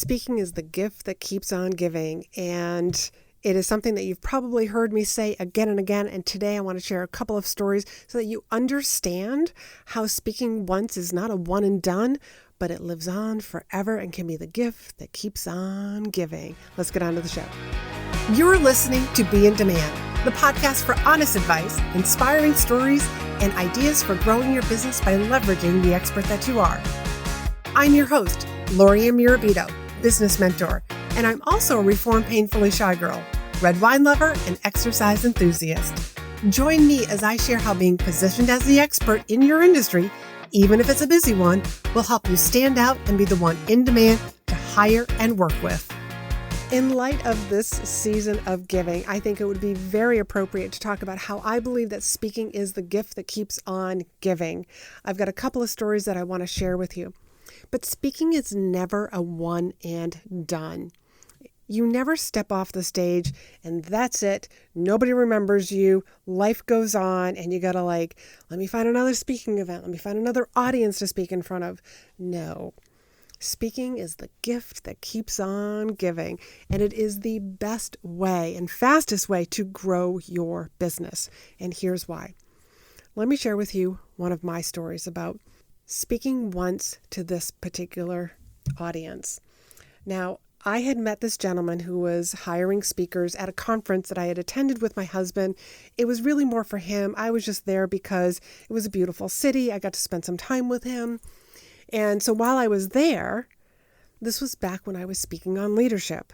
Speaking is the gift that keeps on giving, and it is something that you've probably heard me say again and again, and today I want to share a couple of stories so that you understand how speaking once is not a one and done, but it lives on forever and can be the gift that keeps on giving. Let's get on to the show. You're listening to Be in Demand, the podcast for honest advice, inspiring stories, and ideas for growing your business by leveraging the expert that you are. I'm your host, Laurie-Ann, business mentor, and I'm also a reformed painfully shy girl, red wine lover, and exercise enthusiast. Join me as I share how being positioned as the expert in your industry, even if it's a busy one, will help you stand out and be the one in demand to hire and work with. In light of this season of giving, I think it would be very appropriate to talk about how I believe that speaking is the gift that keeps on giving. I've got a couple of stories that I want to share with you. But speaking is never a one and done. You never step off the stage and that's it. Nobody remembers you. Life goes on and you gotta let me find another speaking event. Let me find another audience to speak in front of. No. Speaking is the gift that keeps on giving, and it is the best way and fastest way to grow your business. And here's why. Let me share with you one of my stories about speaking once to this particular audience. Now, I had met this gentleman who was hiring speakers at a conference that I had attended with my husband. It was really more for him. I was just there because it was a beautiful city. I got to spend some time with him. And so while I was there, this was back when I was speaking on leadership.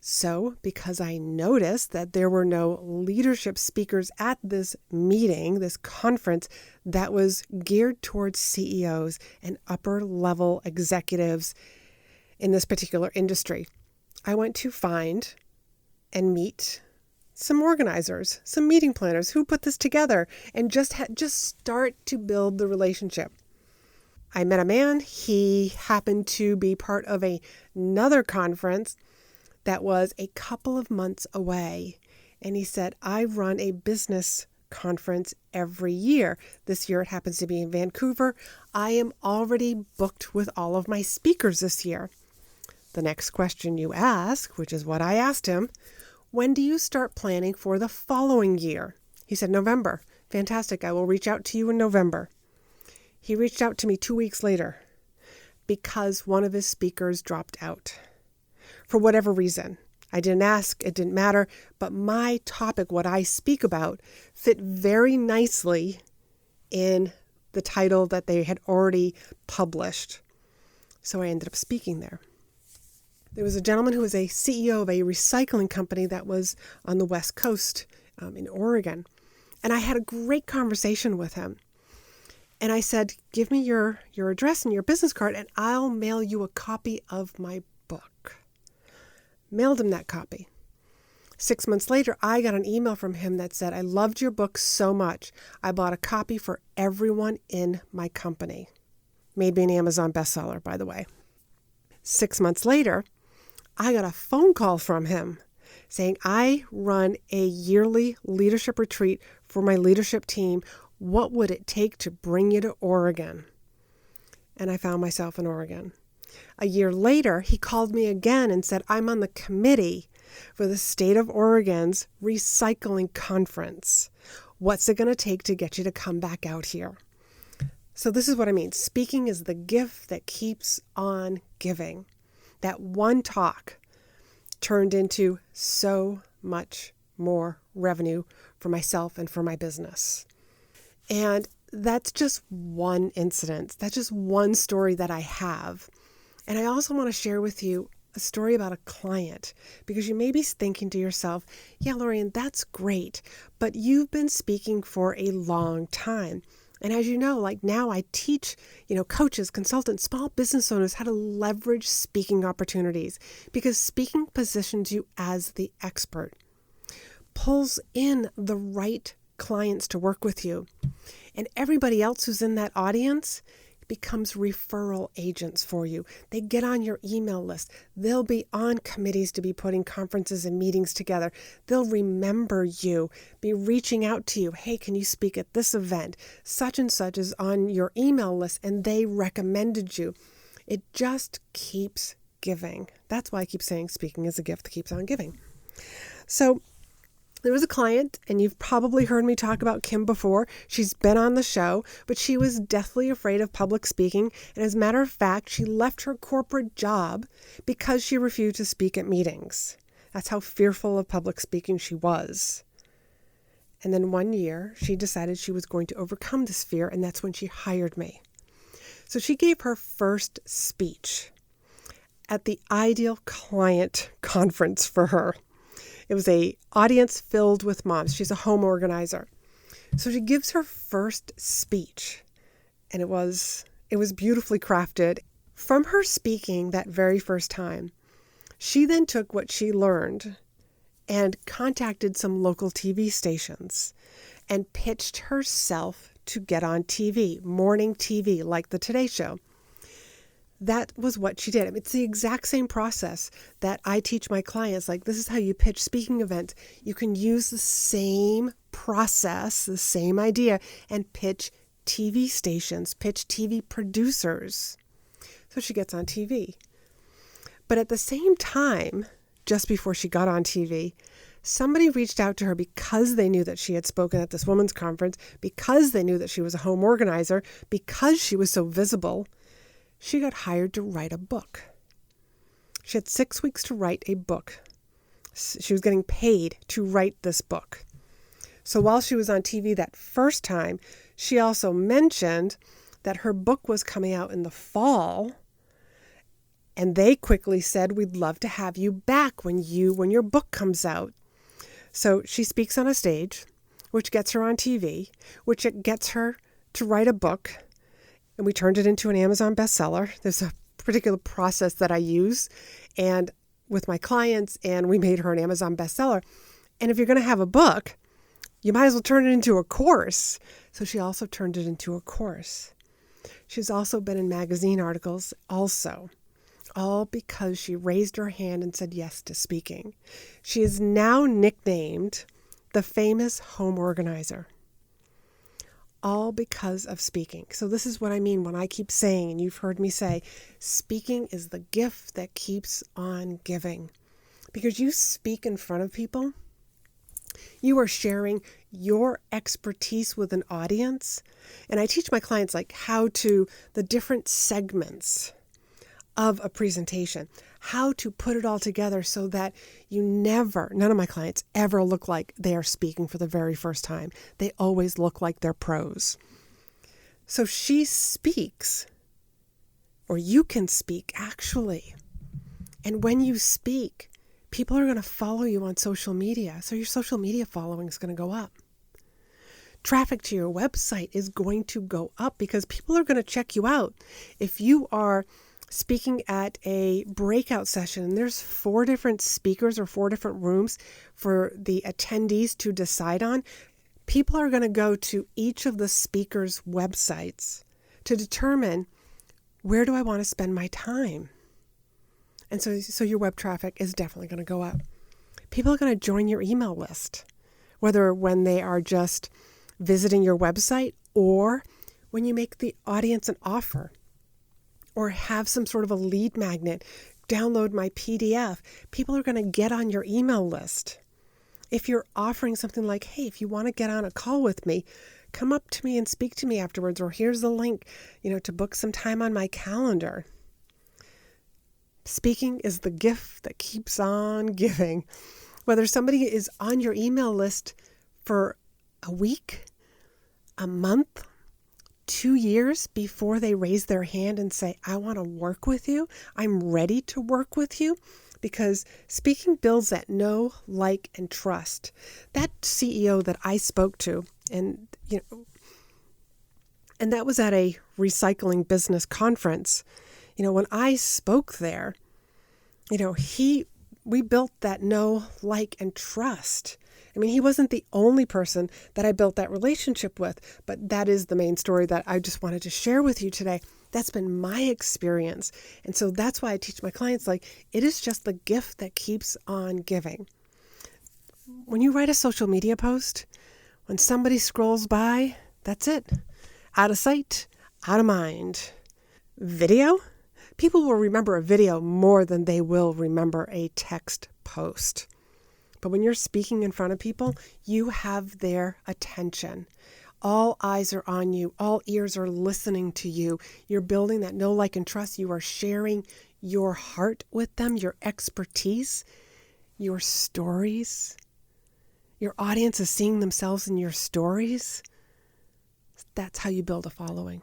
So because I noticed that there were no leadership speakers at this meeting, this conference that was geared towards CEOs and upper level executives in this particular industry, I went to find and meet some organizers, some meeting planners who put this together and just start to build the relationship. I met a man. He happened to be part of another conference that was a couple of months away. And he said, I run a business conference every year. This year it happens to be in Vancouver. I am already booked with all of my speakers this year. The next question you ask, which is what I asked him, when do you start planning for the following year? He said, November. Fantastic. I will reach out to you in November. He reached out to me 2 weeks later because one of his speakers dropped out. For whatever reason. I didn't ask, it didn't matter, but my topic, what I speak about, fit very nicely in the title that they had already published. So I ended up speaking there. There was a gentleman who was a CEO of a recycling company that was on the West Coast in Oregon. And I had a great conversation with him. And I said, give me your address and your business card and I'll mail you a copy of my book. Mailed him that copy. 6 months later, I got an email from him that said, I loved your book so much. I bought a copy for everyone in my company. Made me an Amazon bestseller, by the way. 6 months later, I got a phone call from him saying, I run a yearly leadership retreat for my leadership team. What would it take to bring you to Oregon? And I found myself in Oregon. A year later, he called me again and said, I'm on the committee for the state of Oregon's recycling conference. What's it going to take to get you to come back out here? So this is what I mean. Speaking is the gift that keeps on giving. That one talk turned into so much more revenue for myself and for my business. And that's just one incident. That's just one story that I have. And I also want to share with you a story about a client, because you may be thinking to yourself, yeah, Laurie-Ann, that's great, but you've been speaking for a long time. And as you know, now I teach, coaches, consultants, small business owners how to leverage speaking opportunities, because speaking positions you as the expert, pulls in the right clients to work with you. And everybody else who's in that audience becomes referral agents for you. They get on your email list. They'll be on committees to be putting conferences and meetings together. They'll remember you, be reaching out to you. Hey, can you speak at this event? Such and such is on your email list and they recommended you. It just keeps giving. That's why I keep saying speaking is a gift that keeps on giving. So there was a client, and you've probably heard me talk about Kim before. She's been on the show, but she was deathly afraid of public speaking. And as a matter of fact, she left her corporate job because she refused to speak at meetings. That's how fearful of public speaking she was. And then one year, she decided she was going to overcome this fear, and that's when she hired me. So she gave her first speech at the Ideal Client Conference for her. It was an audience filled with moms. She's a home organizer. So she gives her first speech, and it was beautifully crafted. From her speaking that very first time, she then took what she learned and contacted some local TV stations and pitched herself to get on TV, morning TV, like the Today Show. That was what she did. It's the exact same process that I teach my clients. Like, this is how you pitch speaking events. You can use the same process, the same idea, and pitch TV stations, pitch TV producers. So she gets on TV. But at the same time, just before she got on TV, somebody reached out to her because they knew that she had spoken at this women's conference, because they knew that she was a home organizer, because she was so visible. She got hired to write a book. She had 6 weeks to write a book. She was getting paid to write this book. So while she was on TV that first time, she also mentioned that her book was coming out in the fall. And they quickly said, we'd love to have you back when your book comes out. So she speaks on a stage, which gets her on TV, which gets her to write a book. And we turned it into an Amazon bestseller. There's a particular process that I use and with my clients, and we made her an Amazon bestseller. And if you're going to have a book, you might as well turn it into a course. So she also turned it into a course. She's also been in magazine articles also, all because she raised her hand and said yes to speaking. She is now nicknamed the famous home organizer. All because of speaking. So this is what I mean when I keep saying, and you've heard me say, speaking is the gift that keeps on giving. Because you speak in front of people, you are sharing your expertise with an audience. And I teach my clients the different segments of a presentation, how to put it all together so that none of my clients ever look like they are speaking for the very first time. They always look like they're pros. So she speaks, or you can speak actually. And when you speak, people are going to follow you on social media. So your social media following is going to go up. Traffic to your website is going to go up because people are going to check you out. If you are speaking at a breakout session, and there's 4 different speakers or 4 different rooms for the attendees to decide on, people are going to go to each of the speakers' websites to determine, where do I want to spend my time? And so your web traffic is definitely going to go up. People are going to join your email list, whether when they are just visiting your website or when you make the audience an offer, or have some sort of a lead magnet, download my PDF. People are going to get on your email list. If you're offering something like, hey, if you want to get on a call with me, come up to me and speak to me afterwards, or here's the link, to book some time on my calendar. Speaking is the gift that keeps on giving. Whether somebody is on your email list for a week, a month, 2 years before they raise their hand and say, I want to work with you. I'm ready to work with you, because speaking builds that know, like, and trust. That CEO that I spoke to, and that was at a recycling business conference. When I spoke there, we built that know, like, and trust. I mean, he wasn't the only person that I built that relationship with, but that is the main story that I just wanted to share with you today. That's been my experience. And so that's why I teach my clients, it is just the gift that keeps on giving. When you write a social media post, when somebody scrolls by, that's it. Out of sight, out of mind. Video? People will remember a video more than they will remember a text post. But when you're speaking in front of people, you have their attention. All eyes are on you. All ears are listening to you. You're building that know, like, and trust. You are sharing your heart with them, your expertise, your stories. Your audience is seeing themselves in your stories. That's how you build a following.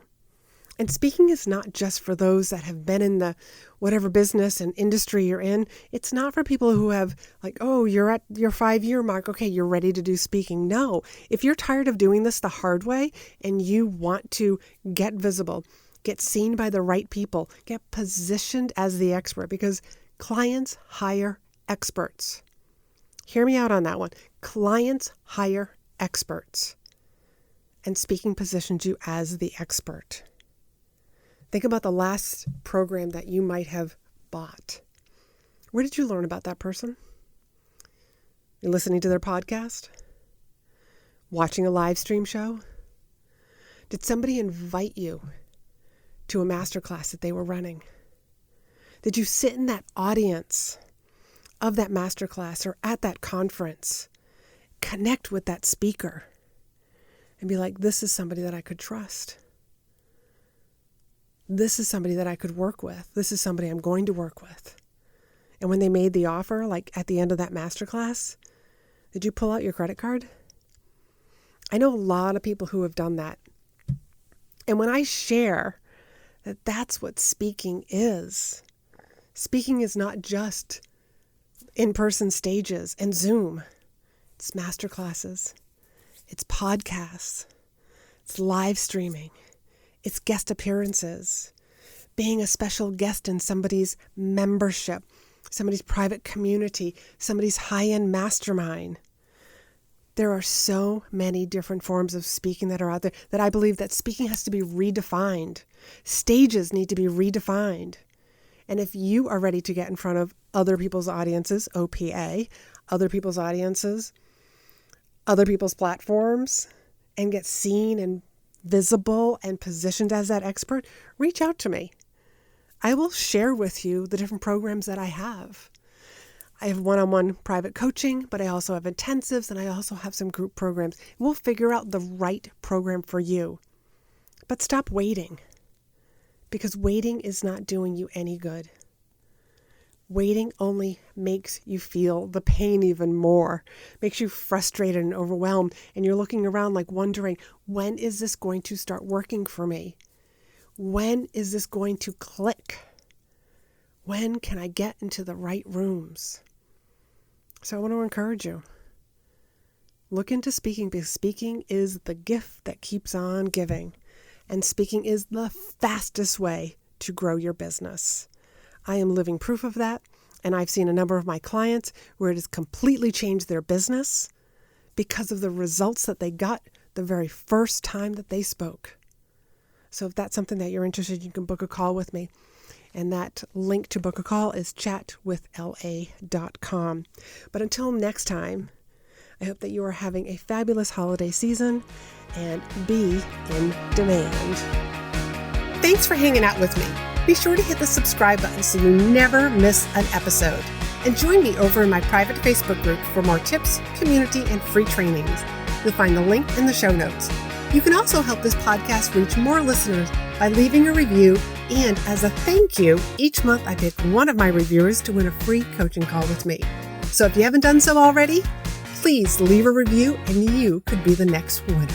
And speaking is not just for those that have been in the whatever business and industry you're in. It's not for people who have like, oh, you're at your 5-year mark. Okay, you're ready to do speaking. No, if you're tired of doing this the hard way and you want to get visible, get seen by the right people, get positioned as the expert, because clients hire experts. Hear me out on that one. Clients hire experts. And speaking positions you as the expert. Think about the last program that you might have bought. Where did you learn about that person? You're listening to their podcast? Watching a live stream show? Did somebody invite you to a masterclass that they were running? Did you sit in that audience of that masterclass or at that conference, connect with that speaker and be like, this is somebody that I could trust. This is somebody that I could work with. This is somebody I'm going to work with. And when they made the offer, like at the end of that masterclass, did you pull out your credit card? I know a lot of people who have done that. And when I share that that's what speaking is not just in-person stages and Zoom. It's masterclasses. It's podcasts. It's live streaming. It's guest appearances, being a special guest in somebody's membership, somebody's private community, somebody's high-end mastermind. There are so many different forms of speaking that are out there that I believe that speaking has to be redefined. Stages need to be redefined. And if you are ready to get in front of other people's audiences, OPA, other people's audiences, other people's platforms, and get seen and visible and positioned as that expert, reach out to me. I will share with you the different programs that I have. I have one-on-one private coaching, but I also have intensives, and I also have some group programs. We'll figure out the right program for you. But stop waiting, because waiting is not doing you any good. Waiting only makes you feel the pain even more, makes you frustrated and overwhelmed, and you're looking around like wondering, when is this going to start working for me? When is this going to click? When can I get into the right rooms? So I want to encourage you. Look into speaking, because speaking is the gift that keeps on giving, and speaking is the fastest way to grow your business. I am living proof of that, and I've seen a number of my clients where it has completely changed their business because of the results that they got the very first time that they spoke. So if that's something that you're interested in, you can book a call with me. And that link to book a call is chatwithla.com. But until next time, I hope that you are having a fabulous holiday season and be in demand. Thanks for hanging out with me. Be sure to hit the subscribe button so you never miss an episode. And join me over in my private Facebook group for more tips, community, and free trainings. You'll find the link in the show notes. You can also help this podcast reach more listeners by leaving a review. And as a thank you, each month I pick one of my reviewers to win a free coaching call with me. So if you haven't done so already, please leave a review and you could be the next winner.